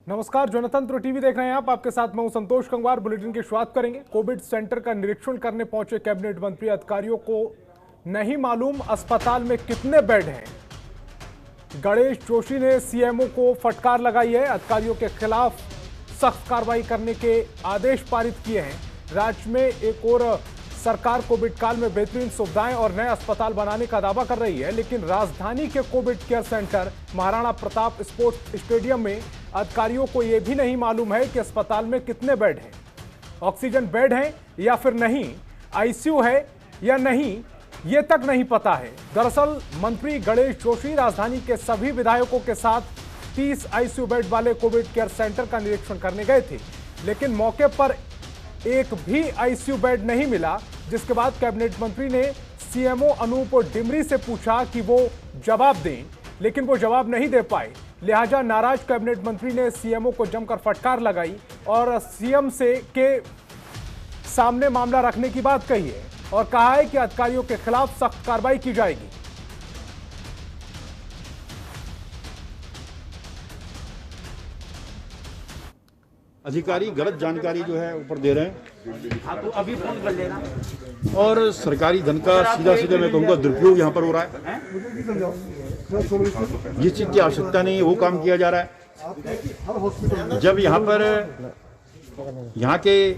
नमस्कार, जनतंत्र टीवी देख रहे हैं आप। आपके साथ मैं हूं संतोष कंगवार। बुलेटिन की शुरुआत करेंगे। कोविड सेंटर का निरीक्षण करने पहुंचे कैबिनेट मंत्री। अधिकारियों को नहीं मालूम अस्पताल में कितने बेड हैं। गणेश जोशी ने सीएमओ को फटकार लगाई है। अधिकारियों के खिलाफ सख्त कार्रवाई करने के आदेश पारित किए हैं। राज्य में एक और सरकार कोविड काल में बेहतरीन सुविधाएं और नए अस्पताल बनाने का दावा कर रही है, लेकिन राजधानी के Covid care centre Maharana Pratap sports stadium में अधिकारियों को यह भी नहीं मालूम है कि अस्पताल में कितने बेड हैं, ऑक्सीजन बेड हैं या फिर नहीं, आईसीयू है या नहीं, ये तक नहीं पता है। दरअसल मंत्री गणेश जोशी राजधानी के सभी विधायकों के साथ 30 आईसीयू बेड वाले कोविड केयर सेंटर का निरीक्षण करने गए थे, लेकिन मौके पर एक भी आईसीयू बेड नहीं मिला। जिसके बाद कैबिनेट मंत्री ने सीएमओ अनूप डिमरी से पूछा कि वो जवाब दें, लेकिन वो जवाब नहीं दे पाए। लिहाजा नाराज कैबिनेट मंत्री ने सीएमओ को जमकर फटकार लगाई और सीएम से के सामने मामला रखने की बात कही है और कहा है कि अधिकारियों के खिलाफ सख्त कार्रवाई की जाएगी। अधिकारी गलत जानकारी जो है ऊपर दे रहे हैं तो अभी फोन कर लेना, और सरकारी धन का सीधा सीधा मैं कहूँगा दुरुपयोग यहाँ पर हो रहा है। जिस चीज़ की आवश्यकता नहीं है वो काम किया जा रहा है। जब यहाँ के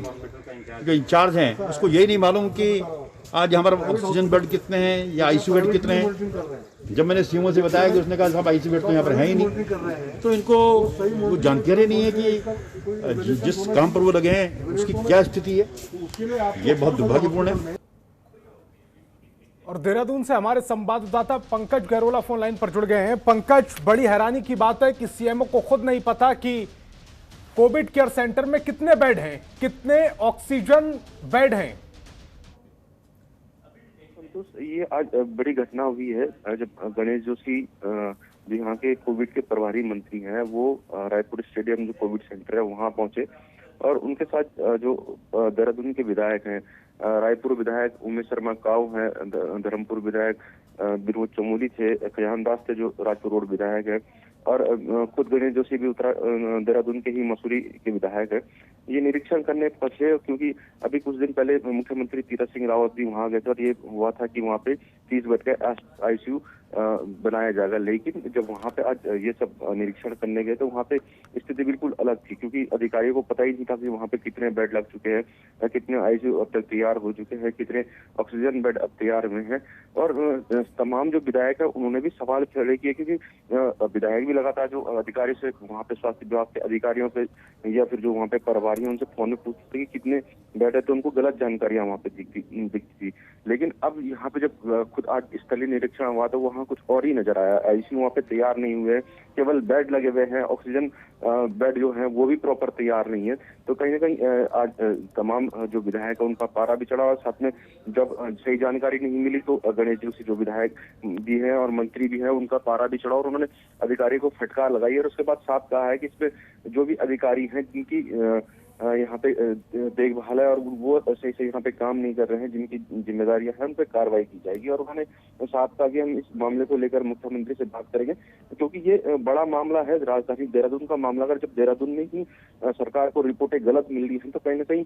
जो इंचार्ज हैं उसको यही नहीं मालूम कि आज हमारे ऑक्सीजन बेड कितने हैं या आईसीयू बेड कितने हैं। जब मैंने सीएमओ से बताया कि उसने कहा साहब आईसीयू बेड तो यहाँ पर है ही नहीं, तो इनको वो जानकारी नहीं है कि जिस काम पर वो लगे हैं उसकी क्या स्थिति है। ये बहुत दुर्भाग्यपूर्ण है। और देहरादून से हमारे संवाददाता पंकज गहरोला फोन लाइन पर जुड़ गए हैं। पंकज, बड़ी हैरानी की बात है कि सीएमओ को खुद नहीं पता कि कोविड केयर सेंटर में कितने बेड हैं, कितने ऑक्सीजन बेड हैं। ये आज बड़ी घटना हुई है जब गणेश जोशी जो यहाँ के कोविड के प्रभारी मंत्री हैं वो रायपुर स्टेडियम जो कोविड सेंटर है वहाँ पहुंचे और उनके साथ जो देहरादून के विधायक हैं, रायपुर विधायक उमेश शर्मा काव हैं, धर्मपुर विधायक विनोद चमोली थे, खजान दास थे जो राजपुर रोड विधायक है, और खुद गणेश जोशी भी देहरादून के ही मसूरी के विधायक है। ये निरीक्षण करने पहुंचे क्योंकि अभी कुछ दिन पहले मुख्यमंत्री तीरथ सिंह रावत भी वहां गए थे और ये हुआ था कि वहां पे 30 बेड का आईसीयू बनाया जाएगा। लेकिन जब वहां पे आज ये सब निरीक्षण करने गए तो वहां पे स्थिति बिल्कुल अलग थी, क्योंकि अधिकारियों को पता ही नहीं था कि वहां पे कितने बेड लग चुके हैं, कितने आईसीयू अब तक तैयार हो चुके हैं, कितने ऑक्सीजन बेड अब तैयार हुए हैं। और तमाम जो विधायक है उन्होंने भी सवाल खड़े किए, क्योंकि विधायक भी लगातार जो अधिकारी से वहाँ पे स्वास्थ्य विभाग के अधिकारियों से या फिर जो वहाँ पे प्रभारी उनसे फोन में पूछते कि कितने बेड है, तो उनको गलत जानकारियां वहाँ पे दिखती थी। लेकिन अब यहाँ पे जब खुद आज स्थलीय निरीक्षण हुआ तो वहाँ कुछ और ही नजर आया। आईसीयू वहाँ पे तैयार नहीं हुए, केवल बेड लगे हुए हैं, ऑक्सीजन बेड जो है वो भी प्रॉपर तैयार नहीं है। तो कहीं ना कहीं आज तमाम जो विधायक है उनका पारा भी चढ़ा और साथ में जब सही जानकारी नहीं मिली तो गणेश जोशी जो विधायक भी है और मंत्री भी है उनका पारा भी चढ़ा और उन्होंने अधिकारी को फटकार लगाई और उसके बाद साफ कहा है कि इसमें जो भी अधिकारी हैं जिनकी यहाँ पे देखभाल है और वो सही से यहाँ पे काम नहीं कर रहे हैं, जिनकी जिम्मेदारियां हैं, उन पर कार्रवाई की जाएगी। और उन्होंने साफ कहा कि हम इस मामले को लेकर मुख्यमंत्री से बात करेंगे, क्योंकि ये बड़ा मामला है, राजधानी देहरादून का मामला। अगर जब देहरादून में ही सरकार को रिपोर्टें गलत मिल रही हैं तो कहीं ना कहीं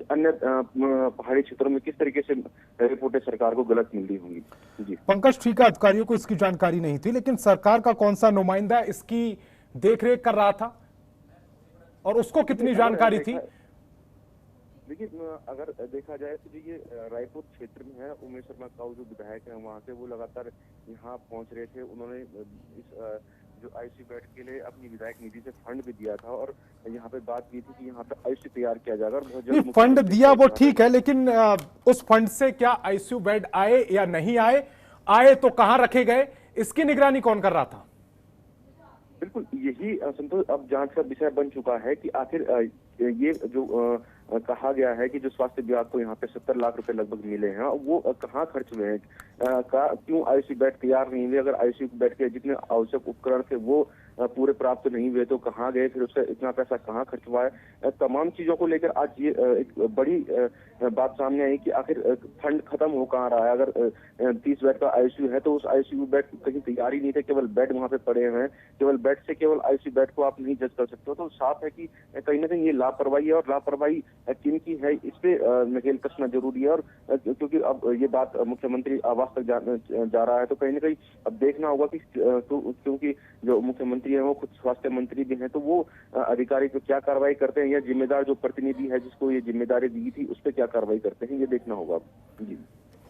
अन्य पहाड़ी क्षेत्रों में किस तरीके से रिपोर्टें सरकार को गलत मिल रही होंगी। जी पंकज, ठीक है, अधिकारियों को इसकी जानकारी नहीं थी, लेकिन सरकार का कौन सा नुमाइंदा इसकी देखरेख कर रहा था और उसको कितनी जानकारी थी? देखिए, अगर देखा जाए तो ये रायपुर क्षेत्र में है। उमेश शर्मा काऊ जो विधायक हैं वहाँ से, वो लगातार यहाँ पहुँच रहे थे। उन्होंने इस जो आईसीयू बेड के लिए अपनी विधायक निधि से फंड भी दिया था और यहाँ पे बात की थी कि यहाँ पे आईसीयू तैयार किया जाएगा। बहुत जल्द फंड दिया वो ठीक है, लेकिन उस फंड से क्या आईसीयू बेड आए या नहीं आए, आए तो कहाँ रखे गए, इसकी निगरानी कौन कर रहा था? बिल्कुल, यही संतोष अब जांच का विषय बन चुका है कि आखिर ये जो कहा गया है कि जो स्वास्थ्य विभाग को यहाँ पे 70 लाख रुपए लगभग मिले हैं वो कहाँ खर्च हुए हैं, क्यों आईसीयू बेड तैयार नहीं हुए। अगर आईसीयू बेड के जितने आवश्यक उपकरण थे वो पूरे प्राप्त नहीं हुए तो कहाँ गए, फिर उसका इतना पैसा कहाँ खर्च हुआ है, तमाम चीजों को लेकर आज ये एक बड़ी बात सामने आई कि आखिर फंड खत्म हो कहाँ रहा है। अगर 30 बेड का आईसीयू है तो उस आईसीयू बेड कहीं तैयार ही नहीं थे, केवल बेड वहां पे पड़े हुए हैं, केवल बेड से केवल आईसीयू बेड को आप नहीं जज कर सकते हो। तो साफ है कि कहीं ना कहीं ये लापरवाही है, और लापरवाही किन की है इस पे नकेल कसना जरूरी है। और क्योंकि अब ये बात मुख्यमंत्री आवास तक जा रहा है, तो कहीं ना कहीं अब देखना होगा कि क्योंकि जो मुख्यमंत्री है वो खुद स्वास्थ्य मंत्री भी हैं, तो वो अधिकारी पे क्या कार्रवाई करते हैं, या जिम्मेदार जो प्रतिनिधि है जिसको ये जिम्मेदारी दी थी उस पर क्या कार्रवाई करते हैं, ये देखना होगा। जी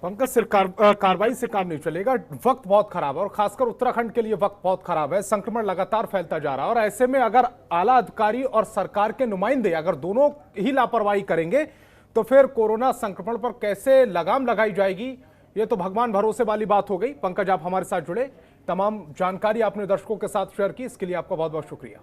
पंकज, सिर्फ कार्रवाई से काम नहीं चलेगा, वक्त बहुत खराब है और खासकर उत्तराखंड के लिए वक्त बहुत खराब है। संक्रमण लगातार फैलता जा रहा है और ऐसे में अगर आला अधिकारी और सरकार के नुमाइंदे अगर दोनों ही लापरवाही करेंगे तो फिर कोरोना संक्रमण पर कैसे लगाम लगाई जाएगी, ये तो भगवान भरोसे वाली बात हो गई। पंकज, आप हमारे साथ जुड़े, तमाम जानकारी आपने दर्शकों के साथ शेयर की, इसके लिए आपका बहुत बहुत शुक्रिया।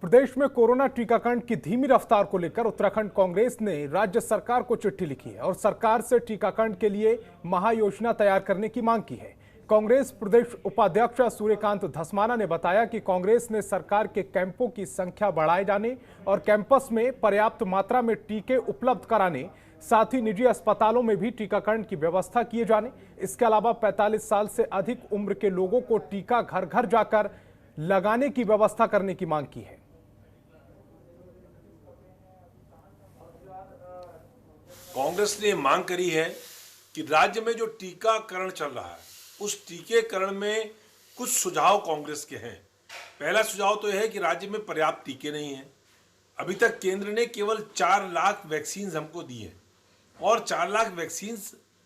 प्रदेश में कोरोना टीकाकरण की धीमी रफ्तार को लेकर उत्तराखंड कांग्रेस ने राज्य सरकार को चिट्ठी लिखी है और सरकार से टीकाकरण के लिए महायोजना तैयार करने की मांग की है। कांग्रेस प्रदेश उपाध्यक्ष सूर्यकांत धस्माना ने बताया कि कांग्रेस ने सरकार के कैंपों की संख्या बढ़ाए जाने और कैंपस में पर्याप्त मात्रा में टीके उपलब्ध कराने, साथ ही निजी अस्पतालों में भी टीकाकरण की व्यवस्था किए जाने, इसके अलावा 45 साल से अधिक उम्र के लोगों को टीका घर घर जाकर लगाने की व्यवस्था करने की मांग की है। कांग्रेस ने मांग करी है कि राज्य में जो टीकाकरण चल रहा है उस टीकाकरण में कुछ सुझाव कांग्रेस के हैं। पहला सुझाव तो यह है कि राज्य में पर्याप्त टीके नहीं हैं। अभी तक केंद्र ने केवल 4 लाख वैक्सीन हमको दी है और 4 लाख वैक्सीन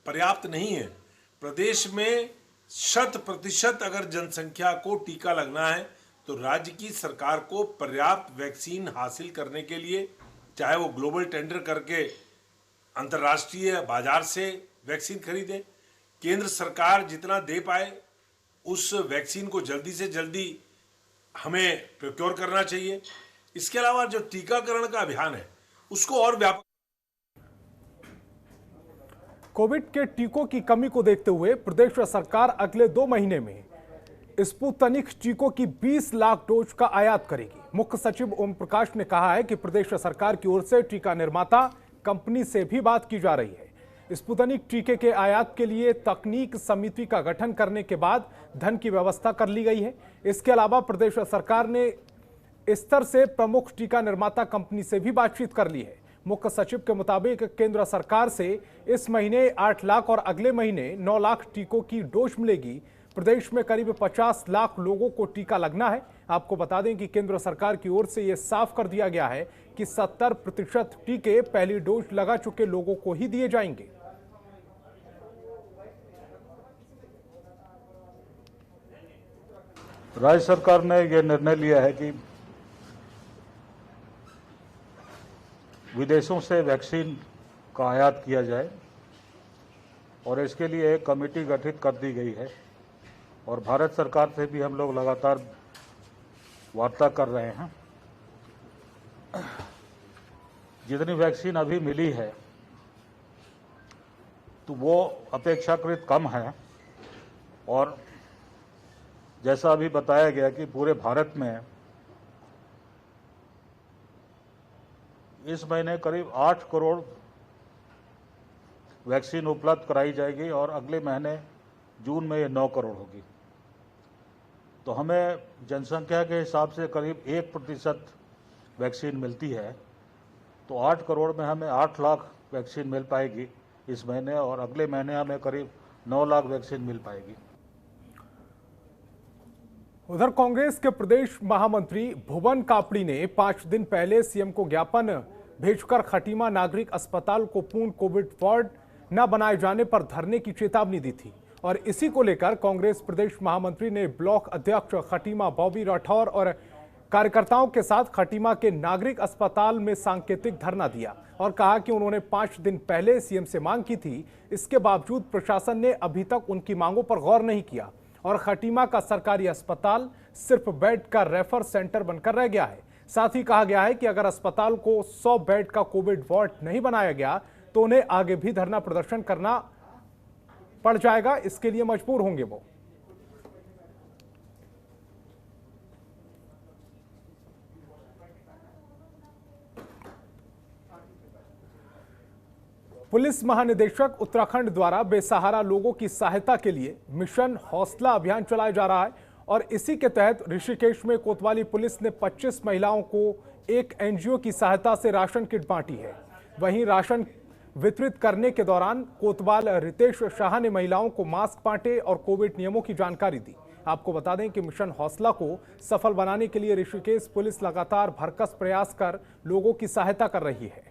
पर्याप्त नहीं है। प्रदेश में 100% अगर जनसंख्या को टीका लगना है तो राज्य की सरकार को पर्याप्त वैक्सीन हासिल करने के लिए, चाहे वो ग्लोबल टेंडर करके अंतर्राष्ट्रीय बाजार से वैक्सीन खरीदे, केंद्र सरकार जितना दे पाए उस वैक्सीन को जल्दी से जल्दी हमें प्रोक्योर करना चाहिए। इसके अलावा जो टीकाकरण का अभियान है उसको और व्यापक। कोविड के टीकों की कमी को देखते हुए प्रदेश सरकार अगले 2 महीने में स्पुतनिक टीकों की 20 लाख डोज का आयात करेगी। मुख्य सचिव ओम प्रकाश ने कहा है कि प्रदेश सरकार की ओर से टीका निर्माता कंपनी से भी बात की जा रही है। स्पुतनिक टीके के आयात के लिए तकनीक समिति का गठन करने के बाद धन की व्यवस्था कर ली गई है। इसके अलावा प्रदेश सरकार ने स्तर से प्रमुख टीका निर्माता कंपनी से भी बातचीत कर ली है। मुख्य सचिव के मुताबिक केंद्र सरकार से इस महीने 8 लाख और अगले महीने 9 लाख टीकों की डोज मिलेगी। प्रदेश में करीब 50 लाख लोगों को टीका लगना है। आपको बता दें कि केंद्र सरकार की ओर से यह साफ कर दिया गया है कि 70% टीके पहली डोज लगा चुके लोगों को ही दिए जाएंगे। राज्य सरकार ने यह निर्णय लिया है कि विदेशों से वैक्सीन का आयात किया जाए और इसके लिए एक कमेटी गठित कर दी गई है और भारत सरकार से भी हम लोग लगातार वार्ता कर रहे हैं। जितनी वैक्सीन अभी मिली है तो वो अपेक्षाकृत कम है और जैसा अभी बताया गया कि पूरे भारत में इस महीने करीब 8 करोड़ वैक्सीन उपलब्ध कराई जाएगी और अगले महीने जून में ये 9 करोड़ होगी। तो हमें जनसंख्या के हिसाब से करीब 1% वैक्सीन मिलती है, तो 8 करोड़ में हमें 8 लाख वैक्सीन मिल पाएगी इस महीने और अगले महीने हमें करीब 9 लाख वैक्सीन मिल पाएगी। उधर कांग्रेस के प्रदेश महामंत्री भुवन कापड़ी ने 5 दिन पहले सीएम को ज्ञापन भेजकर खटीमा नागरिक अस्पताल को पूर्ण कोविड वार्ड न बनाए जाने पर धरने की चेतावनी दी थी और इसी को लेकर कांग्रेस प्रदेश महामंत्री ने ब्लॉक अध्यक्ष खटीमा बॉबी राठौर और कार्यकर्ताओं के साथ खटीमा के नागरिक अस्पताल में सांकेतिक धरना दिया और कहा कि उन्होंने 5 दिन पहले सीएम से मांग की थी, इसके बावजूद प्रशासन ने अभी तक उनकी मांगों पर गौर नहीं किया और खटीमा का सरकारी अस्पताल सिर्फ बेड का रेफर सेंटर बनकर रह गया है। साथ ही कहा गया है कि अगर अस्पताल को 100 बेड का कोविड वार्ड नहीं बनाया गया तो उन्हें आगे भी धरना प्रदर्शन करना पड़ जाएगा, इसके लिए मजबूर होंगे वो। पुलिस महानिदेशक उत्तराखंड द्वारा बेसहारा लोगों की सहायता के लिए मिशन हौसला अभियान चलाया जा रहा है और इसी के तहत ऋषिकेश में कोतवाली पुलिस ने 25 महिलाओं को एक एनजीओ की सहायता से राशन किट बांटी है। वहीं राशन वितरित करने के दौरान कोतवाल रितेश शाह ने महिलाओं को मास्क बांटे और कोविड नियमों की जानकारी दी। आपको बता दें कि मिशन हौसला को सफल बनाने के लिए ऋषिकेश पुलिस लगातार भरकस प्रयास कर लोगों की सहायता कर रही है।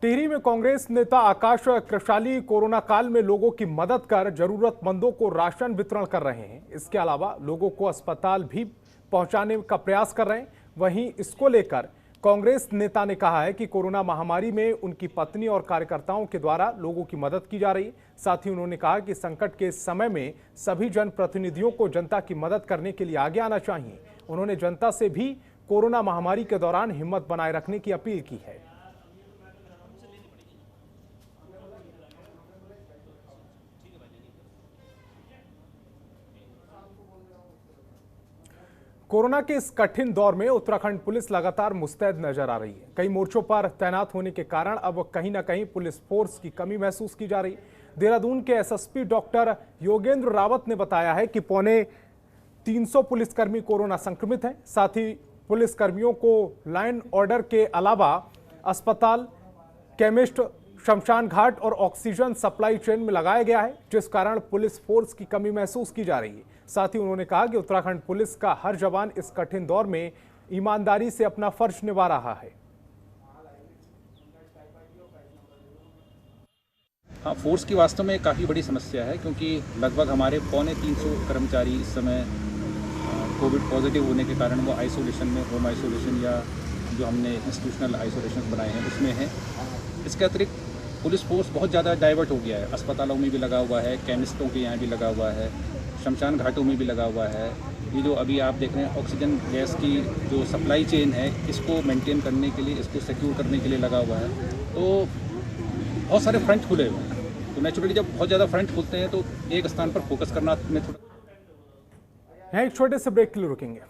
टिहरी में कांग्रेस नेता आकाश कृशाली कोरोना काल में लोगों की मदद कर जरूरतमंदों को राशन वितरण कर रहे हैं। इसके अलावा लोगों को अस्पताल भी पहुंचाने का प्रयास कर रहे हैं। वहीं इसको लेकर कांग्रेस नेता ने कहा है कि कोरोना महामारी में उनकी पत्नी और कार्यकर्ताओं के द्वारा लोगों की मदद की जा रही है। साथ ही उन्होंने कहा कि संकट के समय में सभी जनप्रतिनिधियों को जनता की मदद करने के लिए आगे आना चाहिए। उन्होंने जनता से भी कोरोना महामारी के दौरान हिम्मत बनाए रखने की अपील की है। कोरोना के इस कठिन दौर में उत्तराखंड पुलिस लगातार मुस्तैद नजर आ रही है। कई मोर्चों पर तैनात होने के कारण अब कहीं ना कहीं पुलिस फोर्स की कमी महसूस की जा रही है। देहरादून के एसएसपी डॉक्टर योगेंद्र रावत ने बताया है कि पौने 300 पुलिसकर्मी कोरोना संक्रमित हैं। साथ ही पुलिसकर्मियों को लाइन ऑर्डर के अलावा अस्पताल, केमिस्ट, शमशान घाट और ऑक्सीजन सप्लाई चेन में लगाया गया है, जिस कारण पुलिस फोर्स की कमी महसूस की जा रही है। साथ ही उन्होंने कहा कि उत्तराखंड पुलिस का हर जवान इस कठिन दौर में ईमानदारी से अपना फर्ज निभा रहा है। हाँ, फोर्स की वास्तव में काफ़ी बड़ी समस्या है, क्योंकि लगभग हमारे पौने 300 कर्मचारी इस समय कोविड पॉजिटिव होने के कारण वो आइसोलेशन में, होम आइसोलेशन या जो हमने इंस्टीट्यूशनल आइसोलेशन बनाए हैं उसमें हैं। इसके अतिरिक्त पुलिस फोर्स बहुत ज़्यादा डाइवर्ट हो गया है। अस्पतालों में भी लगा हुआ है, केमिस्टों के यहाँ भी लगा हुआ है, शमशान घाटों में भी लगा हुआ है। ये जो अभी आप देख रहे हैं ऑक्सीजन गैस की जो सप्लाई चेन है, इसको मेंटेन करने के लिए, इसको सिक्योर करने के लिए लगा हुआ है। तो बहुत सारे फ्रंट खुले हुए हैं। तो नेचुरली जब बहुत ज़्यादा फ्रंट खुलते हैं तो एक स्थान पर फोकस करना में थोड़ा। एक छोटे से ब्रेक के लिए रुकेंगे।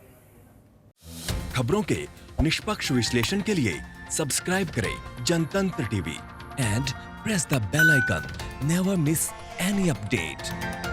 खबरों के निष्पक्ष विश्लेषण के लिए सब्सक्राइब करें Jantantra TV and press the bell icon. Never miss any update.